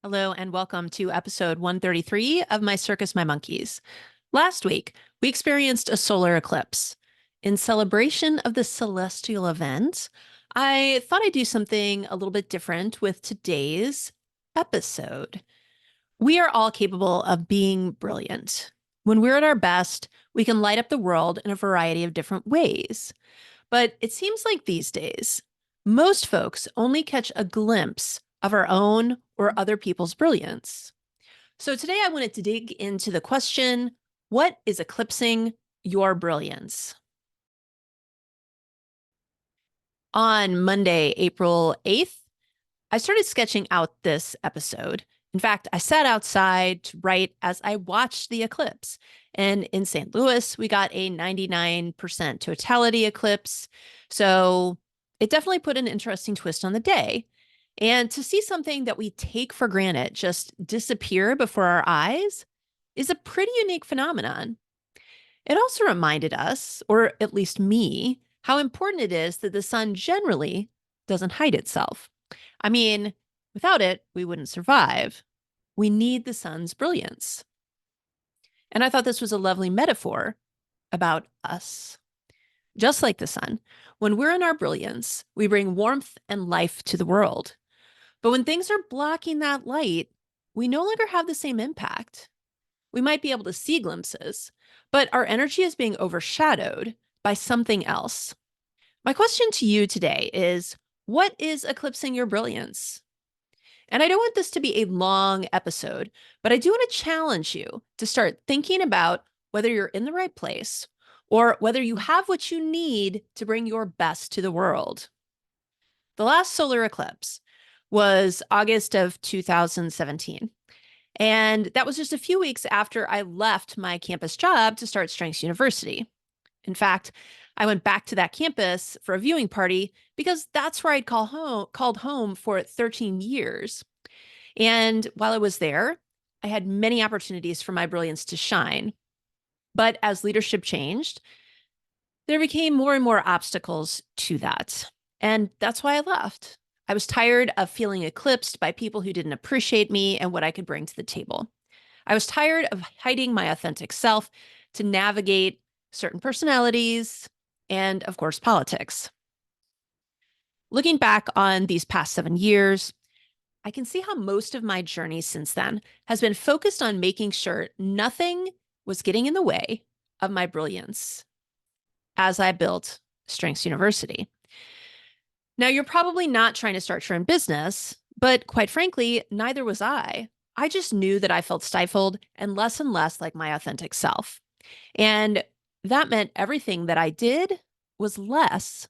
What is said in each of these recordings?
Hello and welcome to episode 133 of My Circus, My Monkeys. Last week, we experienced a solar eclipse. In celebration of the celestial event, I thought I'd do something a little bit different with today's episode. We are all capable of being brilliant. When we're at our best, we can light up the world in a variety of different ways. But it seems like these days, most folks only catch a glimpse of our own or other people's brilliance. So today I wanted to dig into the question, what is eclipsing your brilliance? On Monday, April 8th, I started sketching out this episode. In fact, I sat outside to write as I watched the eclipse. And in St. Louis, we got a 99% totality eclipse. So it definitely put an interesting twist on the day. And to see something that we take for granted just disappear before our eyes is a pretty unique phenomenon. It also reminded us, or at least me, how important it is that the sun generally doesn't hide itself. I mean, without it, we wouldn't survive. We need the sun's brilliance. And I thought this was a lovely metaphor about us. Just like the sun, when we're in our brilliance, we bring warmth and life to the world. But when things are blocking that light, we no longer have the same impact. We might be able to see glimpses, but our energy is being overshadowed by something else. My question to you today is, what is eclipsing your brilliance? And I don't want this to be a long episode, but I do want to challenge you to start thinking about whether you're in the right place or whether you have what you need to bring your best to the world. The last solar eclipse was August of 2017. And that was just a few weeks after I left my campus job to start Strengths University. In fact, I went back to that campus for a viewing party because that's where I'd called home for 13 years. And while I was there, I had many opportunities for my brilliance to shine. But as leadership changed, there became more and more obstacles to that. And that's why I left. I was tired of feeling eclipsed by people who didn't appreciate me and what I could bring to the table. I was tired of hiding my authentic self to navigate certain personalities and, of course, politics. Looking back on these past 7 years, I can see how most of my journey since then has been focused on making sure nothing was getting in the way of my brilliance as I built Strengths University. Now, you're probably not trying to start your own business, but quite frankly, neither was I. I just knew that I felt stifled and less like my authentic self. And that meant everything that I did was less.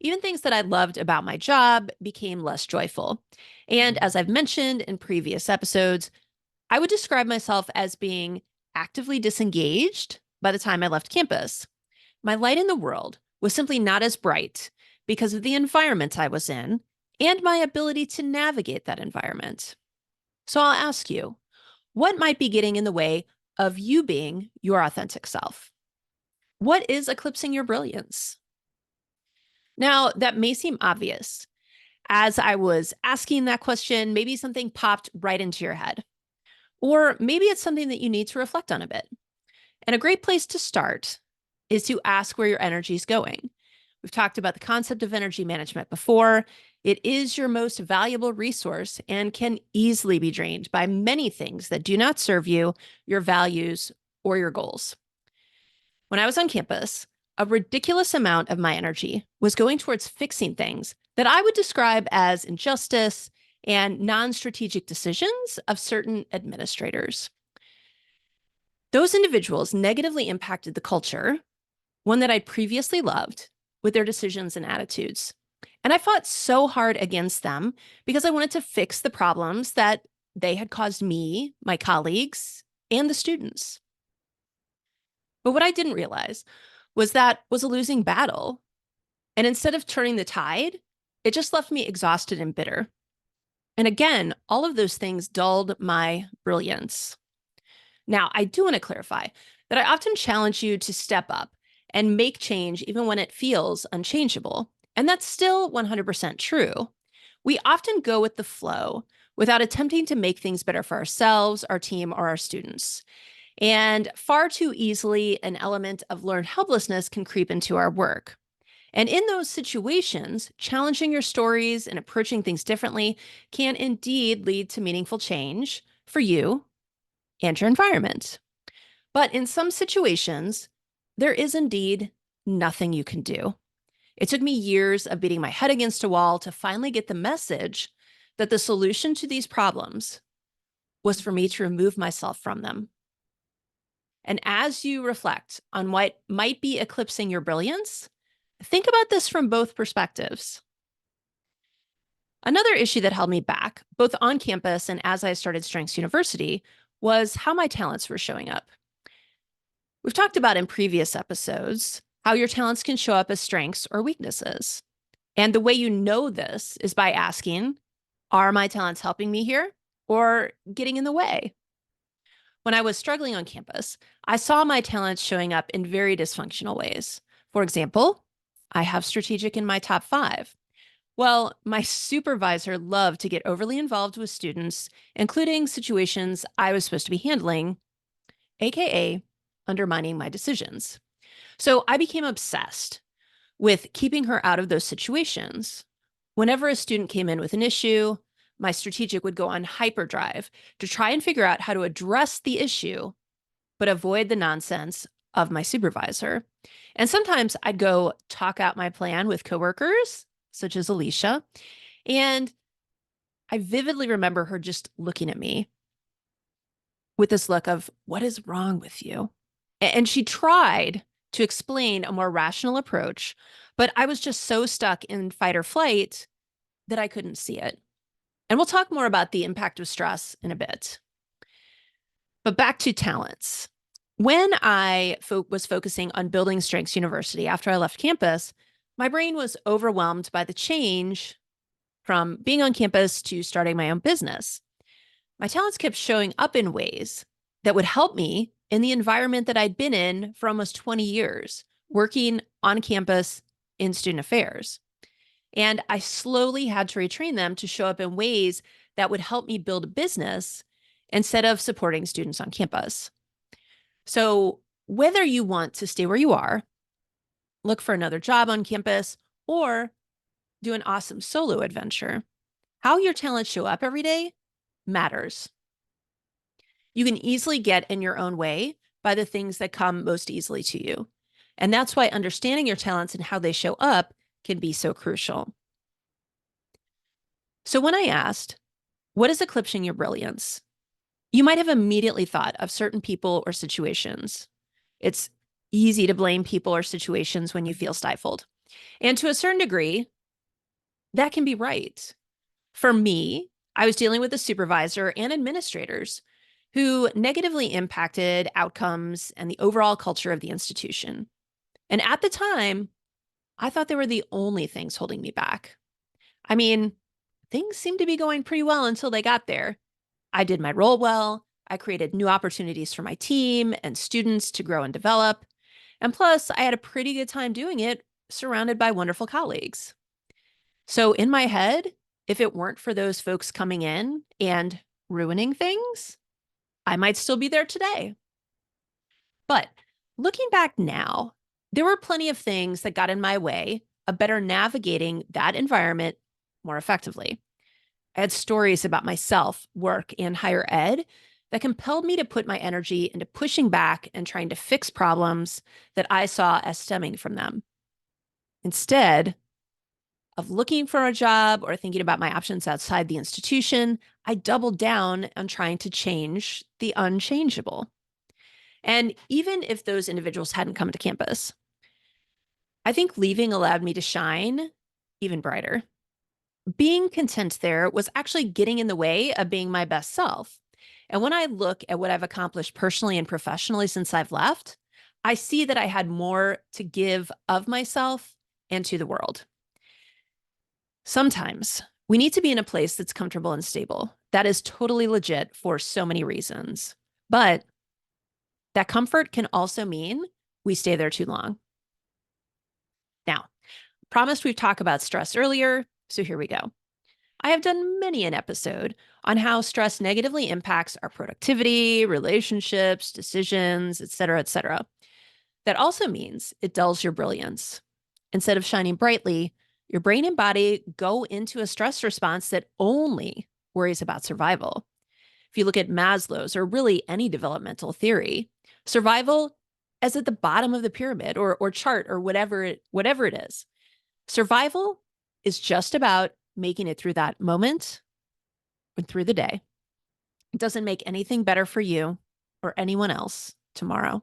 Even things that I loved about my job became less joyful. And as I've mentioned in previous episodes, I would describe myself as being actively disengaged by the time I left campus. My light in the world was simply not as bright because of the environment I was in and my ability to navigate that environment. So I'll ask you, what might be getting in the way of you being your authentic self? What is eclipsing your brilliance? Now, that may seem obvious. As I was asking that question, maybe something popped right into your head. Or maybe it's something that you need to reflect on a bit. And a great place to start is to ask where your energy is going. We've talked about the concept of energy management before. It is your most valuable resource and can easily be drained by many things that do not serve you, your values, or your goals. When I was on campus, a ridiculous amount of my energy was going towards fixing things that I would describe as injustice and non-strategic decisions of certain administrators. Those individuals negatively impacted the culture, one that I previously loved, with their decisions and attitudes. And I fought so hard against them because I wanted to fix the problems that they had caused me, my colleagues, and the students. But what I didn't realize was that was a losing battle. And instead of turning the tide, it just left me exhausted and bitter. And again, all of those things dulled my brilliance. Now, I do want to clarify that I often challenge you to step up and make change even when it feels unchangeable. And that's still 100% true. We often go with the flow without attempting to make things better for ourselves, our team, or our students. And far too easily, an element of learned helplessness can creep into our work. And in those situations, challenging your stories and approaching things differently can indeed lead to meaningful change for you and your environment. But in some situations, there is indeed nothing you can do. It took me years of beating my head against a wall to finally get the message that the solution to these problems was for me to remove myself from them. And as you reflect on what might be eclipsing your brilliance, think about this from both perspectives. Another issue that held me back, both on campus and as I started Strengths University, was how my talents were showing up. We've talked about in previous episodes how your talents can show up as strengths or weaknesses. And the way you know this is by asking, are my talents helping me here or getting in the way? When I was struggling on campus, I saw my talents showing up in very dysfunctional ways. For example, I have strategic in my top 5. Well, my supervisor loved to get overly involved with students, including situations I was supposed to be handling, AKA undermining my decisions. So I became obsessed with keeping her out of those situations. Whenever a student came in with an issue, my strategic would go on hyperdrive to try and figure out how to address the issue, but avoid the nonsense of my supervisor. And sometimes I'd go talk out my plan with coworkers, such as Alicia. And I vividly remember her just looking at me with this look of, what is wrong with you? And she tried to explain a more rational approach, but I was just so stuck in fight or flight that I couldn't see it. And we'll talk more about the impact of stress in a bit. But back to talents. When I was focusing on building Strengths University after I left campus, my brain was overwhelmed by the change from being on campus to starting my own business. My talents kept showing up in ways that would help me in the environment that I'd been in for almost 20 years, working on campus in student affairs. And I slowly had to retrain them to show up in ways that would help me build a business instead of supporting students on campus. So, whether you want to stay where you are, look for another job on campus, or do an awesome solo adventure, how your talents show up every day matters. You can easily get in your own way by the things that come most easily to you. And that's why understanding your talents and how they show up can be so crucial. So when I asked, what is eclipsing your brilliance? You might have immediately thought of certain people or situations. It's easy to blame people or situations when you feel stifled. And to a certain degree, that can be right. For me, I was dealing with a supervisor and administrators who negatively impacted outcomes and the overall culture of the institution. And at the time, I thought they were the only things holding me back. I mean, things seemed to be going pretty well until they got there. I did my role well. I created new opportunities for my team and students to grow and develop. And plus, I had a pretty good time doing it, surrounded by wonderful colleagues. So in my head, if it weren't for those folks coming in and ruining things, I might still be there today. But looking back now, there were plenty of things that got in my way of better navigating that environment more effectively. I had stories about myself, work, and higher ed that compelled me to put my energy into pushing back and trying to fix problems that I saw as stemming from them. Instead of looking for a job or thinking about my options outside the institution, I doubled down on trying to change the unchangeable. And even if those individuals hadn't come to campus, I think leaving allowed me to shine even brighter. Being content there was actually getting in the way of being my best self. And when I look at what I've accomplished personally and professionally since I've left, I see that I had more to give of myself and to the world. Sometimes we need to be in a place that's comfortable and stable. That is totally legit for so many reasons. But that comfort can also mean we stay there too long. Now, promised we'd talk about stress earlier, so here we go. I have done many an episode on how stress negatively impacts our productivity, relationships, decisions, etc., etc. That also means it dulls your brilliance. Instead of shining brightly, your brain and body go into a stress response that only worries about survival. If you look at Maslow's or really any developmental theory, survival is at the bottom of the pyramid or chart or whatever it is. Survival is just about making it through that moment and through the day. It doesn't make anything better for you or anyone else tomorrow.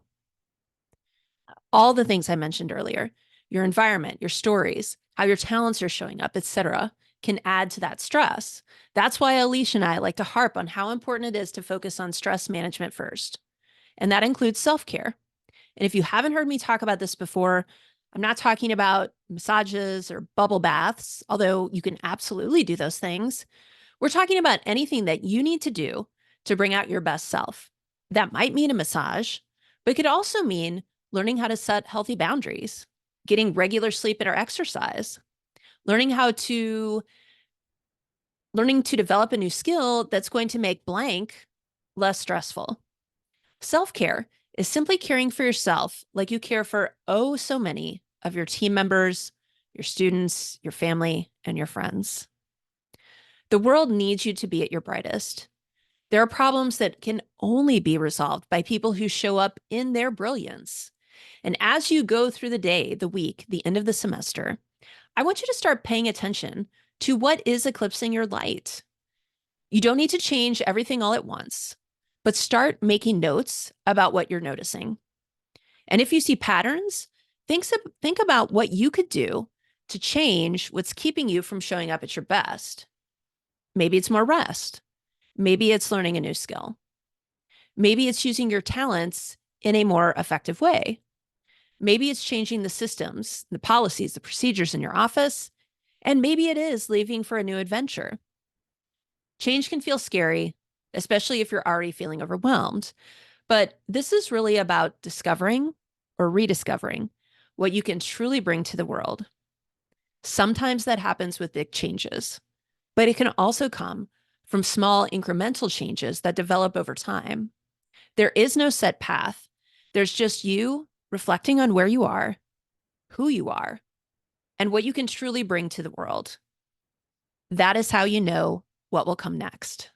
All the things I mentioned earlier, your environment, your stories, how your talents are showing up, etc., can add to that stress. That's why Alicia and I like to harp on how important it is to focus on stress management first. And that includes self-care. And if you haven't heard me talk about this before, I'm not talking about massages or bubble baths, although you can absolutely do those things. We're talking about anything that you need to do to bring out your best self. That might mean a massage, but it could also mean learning how to set healthy boundaries, getting regular sleep and or exercise, learning to develop a new skill that's going to make blank less stressful. Self-care is simply caring for yourself like you care for oh so many of your team members, your students, your family, and your friends. The world needs you to be at your brightest. There are problems that can only be resolved by people who show up in their brilliance. And as you go through the day, the week, the end of the semester, I want you to start paying attention to what is eclipsing your light. You don't need to change everything all at once, but start making notes about what you're noticing. And if you see patterns, think about what you could do to change what's keeping you from showing up at your best. Maybe it's more rest. Maybe it's learning a new skill. Maybe it's using your talents in a more effective way. Maybe it's changing the systems, the policies, the procedures in your office. And maybe it is leaving for a new adventure. Change can feel scary, especially if you're already feeling overwhelmed. But this is really about discovering or rediscovering what you can truly bring to the world. Sometimes that happens with big changes, but it can also come from small incremental changes that develop over time. There is no set path. There's just you reflecting on where you are, who you are, and what you can truly bring to the world. That is how you know what will come next.